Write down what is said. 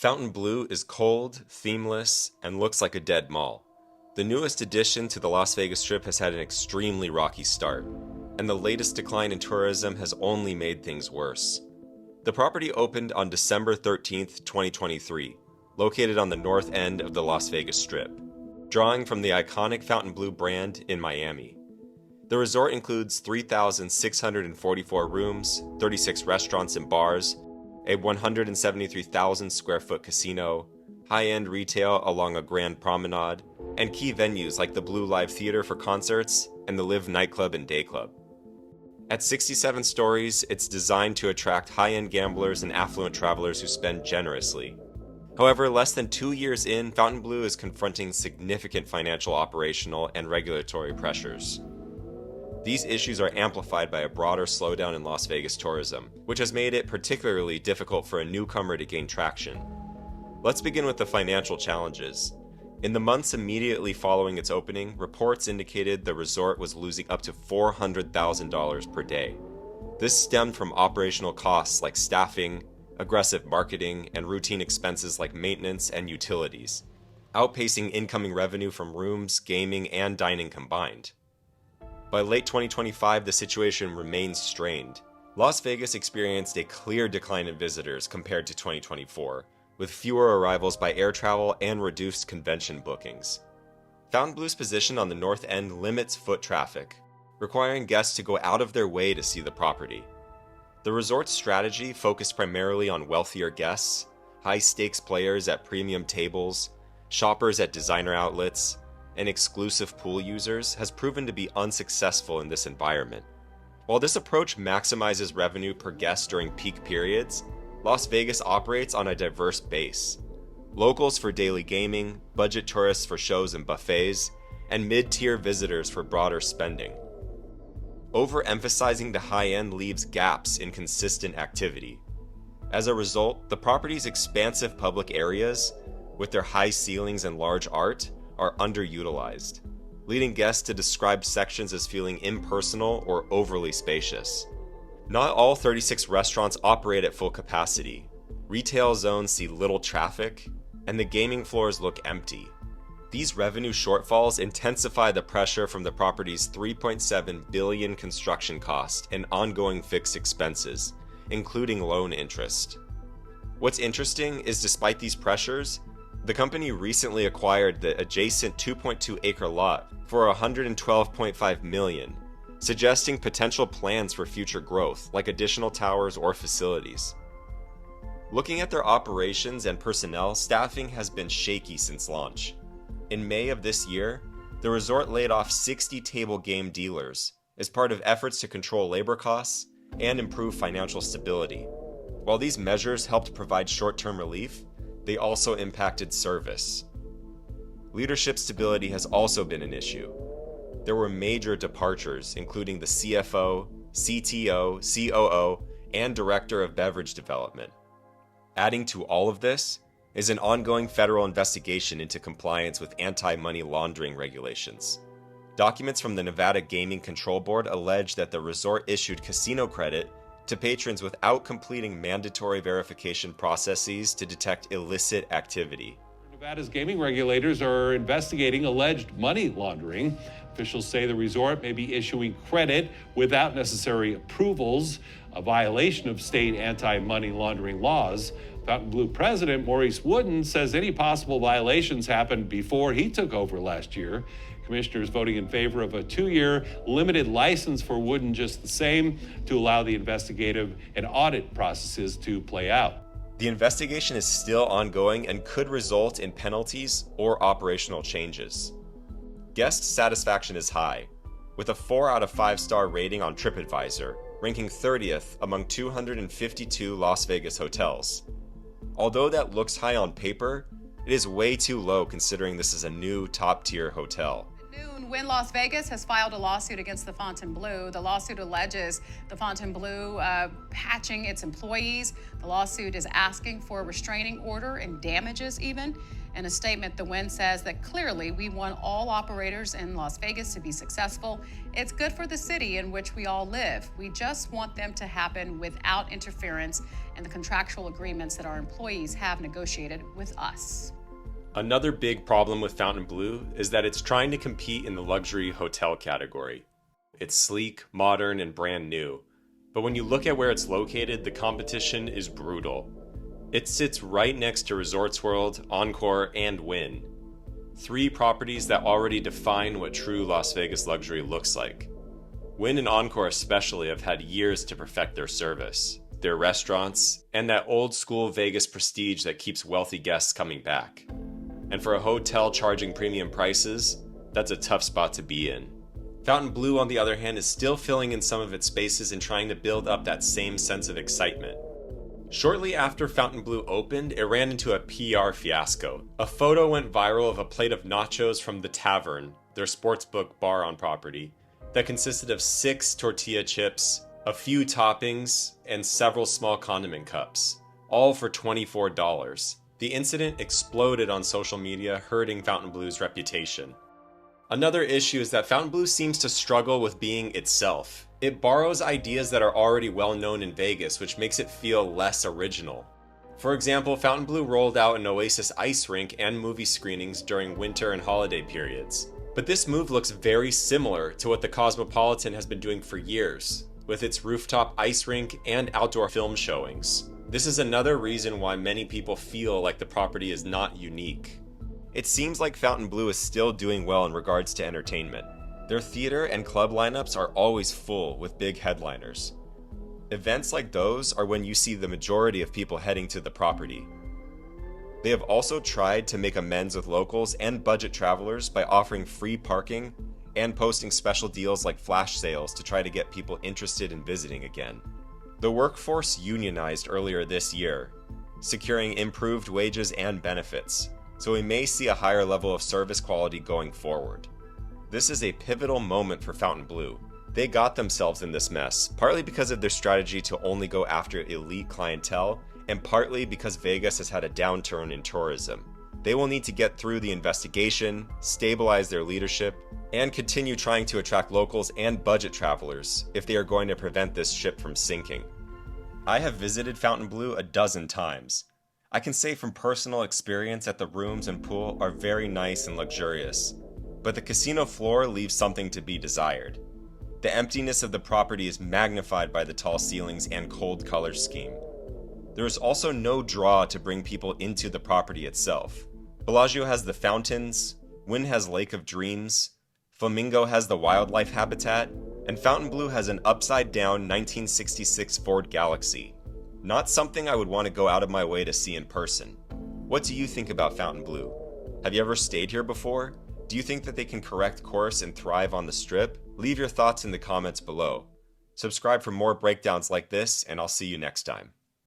Fontainebleau is cold, themeless, and looks like a dead mall. The newest addition to the Las Vegas Strip has had an extremely rocky start, and the latest decline in tourism has only made things worse. The property opened on December 13th, 2023, located on the north end of the Las Vegas Strip, drawing from the iconic Fontainebleau brand in Miami. The resort includes 3,644 rooms, 36 restaurants and bars, a 173,000 square foot casino, high-end retail along a grand promenade, and key venues like the Blue Live Theater for concerts and the Live nightclub and day club. At 67 stories, it's designed to attract high-end gamblers and affluent travelers who spend generously. However, less than 2 years in, Fontainebleau is confronting significant financial, operational, and regulatory pressures. These issues are amplified by a broader slowdown in Las Vegas tourism, which has made it particularly difficult for a newcomer to gain traction. Let's begin with the financial challenges. In the months immediately following its opening, reports indicated the resort was losing up to $400,000 per day. This stemmed from operational costs like staffing, aggressive marketing, and routine expenses like maintenance and utilities, outpacing incoming revenue from rooms, gaming, and dining combined. By late 2025, the situation remains strained. Las Vegas experienced a clear decline in visitors compared to 2024, with fewer arrivals by air travel and reduced convention bookings. Fontainebleau's position on the north end limits foot traffic, requiring guests to go out of their way to see the property. The resort's strategy focused primarily on wealthier guests, high-stakes players at premium tables, shoppers at designer outlets, and exclusive pool users has proven to be unsuccessful in this environment. While this approach maximizes revenue per guest during peak periods, Las Vegas operates on a diverse base. Locals for daily gaming, budget tourists for shows and buffets, and mid-tier visitors for broader spending. Overemphasizing the high-end leaves gaps in consistent activity. As a result, the property's expansive public areas, with their high ceilings and large art, are underutilized, leading guests to describe sections as feeling impersonal or overly spacious. Not all 36 restaurants operate at full capacity. Retail zones see little traffic, and the gaming floors look empty. These revenue shortfalls intensify the pressure from the property's $3.7 billion construction cost and ongoing fixed expenses, including loan interest. What's interesting is despite these pressures, the company recently acquired the adjacent 2.2-acre lot for $112.5 million, suggesting potential plans for future growth, like additional towers or facilities. Looking at their operations and personnel, staffing has been shaky since launch. In May of this year, the resort laid off 60 table game dealers as part of efforts to control labor costs and improve financial stability. While these measures helped provide short-term relief, they also impacted service. Leadership stability has also been an issue. There were major departures, including the CFO, CTO, COO, and Director of Beverage Development. Adding to all of this is an ongoing federal investigation into compliance with anti-money laundering regulations. Documents from the Nevada Gaming Control Board allege that the resort issued casino credit to patrons without completing mandatory verification processes to detect illicit activity. Nevada's gaming regulators are investigating alleged money laundering. Officials say the resort may be issuing credit without necessary approvals, a violation of state anti-money laundering laws. Fontainebleau president Maurice Wooden says any possible violations happened before he took over last year. Commissioners voting in favor of a 2-year limited license for Wooden just the same to allow the investigative and audit processes to play out. The investigation is still ongoing and could result in penalties or operational changes. Guest satisfaction is high, with a 4 out of 5 star rating on TripAdvisor, ranking 30th among 252 Las Vegas hotels. Although that looks high on paper, it is way too low considering this is a new top-tier hotel. Noon Wynn Las Vegas has filed a lawsuit against the Fontainebleau. The lawsuit alleges the Fontainebleau patching its employees. The lawsuit is asking for a restraining order and damages even. In a statement, the Wynn says that clearly we want all operators in Las Vegas to be successful. It's good for the city in which we all live. We just want them to happen without interference in the contractual agreements that our employees have negotiated with us. Another big problem with Fontainebleau is that it's trying to compete in the luxury hotel category. It's sleek, modern, and brand new. But when you look at where it's located, the competition is brutal. It sits right next to Resorts World, Encore, and Wynn. 3 properties that already define what true Las Vegas luxury looks like. Wynn and Encore especially have had years to perfect their service, their restaurants, and that old school Vegas prestige that keeps wealthy guests coming back. And for a hotel charging premium prices, that's a tough spot to be in. Fontainebleau, on the other hand, is still filling in some of its spaces and trying to build up that same sense of excitement. Shortly after Fontainebleau opened, it ran into a PR fiasco. A photo went viral of a plate of nachos from The Tavern, their sportsbook bar on property, that consisted of 6 tortilla chips, a few toppings, and several small condiment cups, all for $24. The incident exploded on social media, hurting Fontainebleau's reputation. Another issue is that Fontainebleau seems to struggle with being itself. It borrows ideas that are already well known in Vegas, which makes it feel less original. For example, Fontainebleau rolled out an Oasis ice rink and movie screenings during winter and holiday periods. But this move looks very similar to what the Cosmopolitan has been doing for years, with its rooftop ice rink and outdoor film showings. This is another reason why many people feel like the property is not unique. It seems like Fontainebleau is still doing well in regards to entertainment. Their theater and club lineups are always full with big headliners. Events like those are when you see the majority of people heading to the property. They have also tried to make amends with locals and budget travelers by offering free parking and posting special deals like flash sales to try to get people interested in visiting again. The workforce unionized earlier this year, securing improved wages and benefits, so we may see a higher level of service quality going forward. This is a pivotal moment for Fontainebleau. They got themselves in this mess, partly because of their strategy to only go after elite clientele, and partly because Vegas has had a downturn in tourism. They will need to get through the investigation, stabilize their leadership, and continue trying to attract locals and budget travelers if they are going to prevent this ship from sinking. I have visited Fontainebleau a dozen times. I can say from personal experience that the rooms and pool are very nice and luxurious, but the casino floor leaves something to be desired. The emptiness of the property is magnified by the tall ceilings and cold color scheme. There is also no draw to bring people into the property itself. Bellagio has the fountains, Wynn has Lake of Dreams, Flamingo has the wildlife habitat, and Fontainebleau has an upside-down 1966 Ford Galaxy. Not something I would want to go out of my way to see in person. What do you think about Fontainebleau? Have you ever stayed here before? Do you think that they can correct course and thrive on the Strip? Leave your thoughts in the comments below. Subscribe for more breakdowns like this, and I'll see you next time.